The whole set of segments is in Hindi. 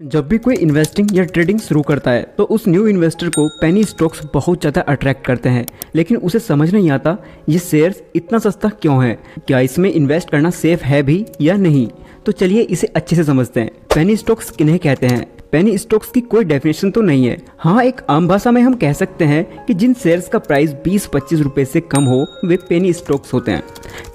जब भी कोई इन्वेस्टिंग या ट्रेडिंग शुरू करता है तो उस न्यू इन्वेस्टर को पेनी स्टॉक्स बहुत ज़्यादा अट्रैक्ट करते हैं, लेकिन उसे समझ नहीं आता ये शेयर्स इतना सस्ता क्यों है, क्या इसमें इन्वेस्ट करना सेफ है भी या नहीं। तो चलिए इसे अच्छे से समझते हैं। पेनी स्टॉक्स किन्हें कहते हैं? पेनी स्टॉक्स की कोई डेफिनेशन तो नहीं है। हाँ, एक आम भाषा में हम कह सकते हैं कि जिन शेयर्स का प्राइस 20-25 रुपए से कम हो वे पेनी स्टॉक्स होते हैं।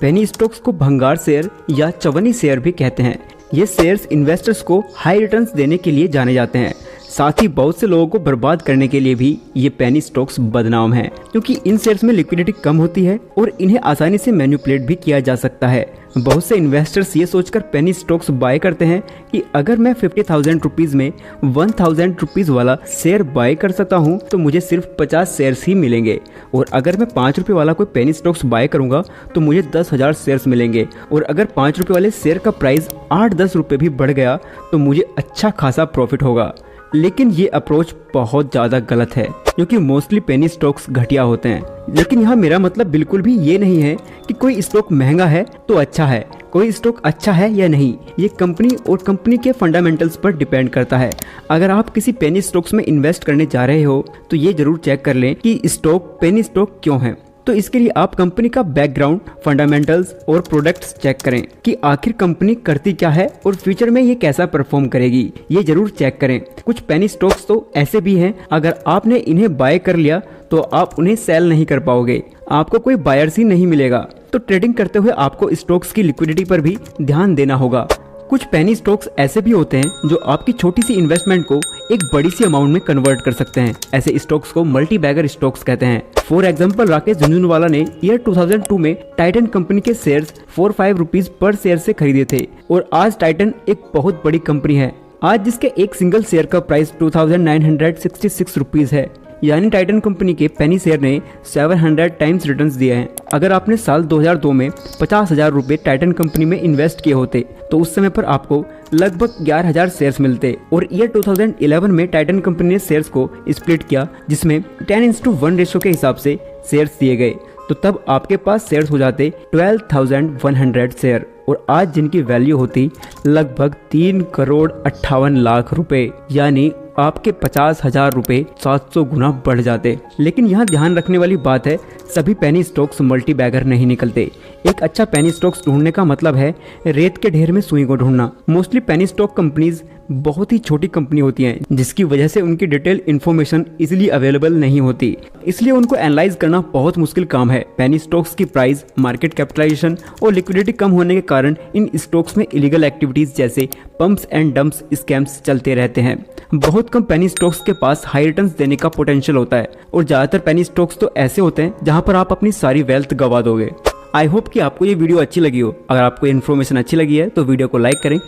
पेनी स्टॉक्स को भंगार शेयर या चवन्नी शेयर भी कहते हैं। ये शेयर्स इन्वेस्टर्स को हाई रिटर्न्स देने के लिए जाने जाते हैं, साथ ही बहुत से लोगों को बर्बाद करने के लिए भी ये पेनी स्टॉक्स बदनाम हैं, क्योंकि इन शेयर्स में लिक्विडिटी कम होती है और इन्हें आसानी से मैनिपुलेट भी किया जा सकता है। बहुत से इन्वेस्टर्स ये सोचकर पेनी स्टॉक्स बाय करते हैं कि अगर मैं 50,000 रुपीज़ में 1,000 रुपीज़ वाला शेयर बाय कर सकता हूँ तो मुझे सिर्फ 50 शेयर्स ही मिलेंगे, और अगर मैं 5 रुपये वाला कोई पेनी स्टॉक्स बाय करूँगा तो मुझे 10,000 शेयर्स मिलेंगे, और अगर 5 रुपये वाले शेयर का प्राइस 8-10 रुपये भी बढ़ गया तो मुझे अच्छा खासा प्रॉफिट होगा। लेकिन ये अप्रोच बहुत ज़्यादा गलत है, क्योंकि मोस्टली पेनी स्टॉक्स घटिया होते हैं। लेकिन यहाँ मेरा मतलब बिल्कुल भी ये नहीं है कि कोई स्टॉक महंगा है तो अच्छा है, कोई स्टॉक अच्छा है या नहीं, ये कंपनी और कंपनी के फंडामेंटल्स पर डिपेंड करता है। अगर आप किसी पेनी स्टॉक्स में इन्वेस्ट करने जा रहे हो तो ये जरूर चेक कर लें कि स्टॉक पेनी स्टॉक क्यों है। तो इसके लिए आप कंपनी का बैकग्राउंड, फंडामेंटल्स और प्रोडक्ट्स चेक करें कि आखिर कंपनी करती क्या है और फ्यूचर में ये कैसा परफॉर्म करेगी, ये जरूर चेक करें। कुछ पेनी स्टॉक्स तो ऐसे भी हैं, अगर आपने इन्हें बाय कर लिया तो आप उन्हें सेल नहीं कर पाओगे, आपको कोई बायर्स ही नहीं मिलेगा। तो ट्रेडिंग करते हुए आपको स्टॉक्स की लिक्विडिटी पर भी ध्यान देना होगा। कुछ पेनी स्टॉक्स ऐसे भी होते हैं जो आपकी छोटी सी इन्वेस्टमेंट को एक बड़ी सी अमाउंट में कन्वर्ट कर सकते हैं। ऐसे स्टॉक्स को मल्टी बैगर स्टॉक्स कहते हैं। फॉर एग्जांपल, राकेश झुनझुनवाला ने ईयर 2002 में टाइटन कंपनी के शेयर्स 4-5 रुपीज पर शेयर से खरीदे थे, और आज टाइटन एक बहुत बड़ी कंपनी है, आज जिसके एक सिंगल शेयर का प्राइस 2,966 रुपीज है। यानी टाइटन कंपनी के पेनी शेयर ने 700 टाइम्स रिटर्न्स दिए हैं। अगर आपने साल 2002 में 50,000 रुपये टाइटन कंपनी में इन्वेस्ट किए होते तो उस समय पर आपको लगभग 11,000 शेयर्स मिलते, और ईयर 2011 में टाइटन कंपनी ने शेयर्स को स्प्लिट किया, जिसमें 10:1 रेशो के हिसाब से शेयर्स दिए गए, तो तब आपके पास शेयर्स हो जाते 12,100 शेयर, और आज जिनकी वैल्यू होती लगभग 3,58,00,000 रुपए, यानी आपके 50,000 रुपए 700 गुना बढ़ जाते। लेकिन यहाँ ध्यान रखने वाली बात है, सभी पेनी स्टॉक्स मल्टी बैगर नहीं निकलते। एक अच्छा पेनी स्टॉक्स ढूंढने का मतलब है रेत के ढेर में सुई को ढूंढना। मोस्टली पेनी स्टॉक कंपनीज बहुत ही छोटी कंपनी होती हैं, जिसकी वजह से उनकी डिटेल इन्फॉर्मेशन इजीली अवेलेबल नहीं होती, इसलिए उनको एनालाइज करना बहुत मुश्किल काम है। पेनी स्टॉक्स की प्राइस, मार्केट कैपिटलाइजेशन और लिक्विडिटी कम होने के कारण इन स्टॉक्स में इलीगल एक्टिविटीज जैसे पंप्स एंड डंप्स स्कैम्स चलते रहते हैं। बहुत कम पेनी स्टॉक्स के पास हाई रिटर्न्स देने का पोटेंशियल होता है, और ज्यादातर पेनी स्टॉक्स तो ऐसे होते हैं जहां पर आप अपनी सारी वेल्थ गवा दोगे। आई होप कि आपको ये वीडियो अच्छी लगी हो। अगर आपको इन्फॉर्मेशन अच्छी लगी है तो वीडियो को लाइक करें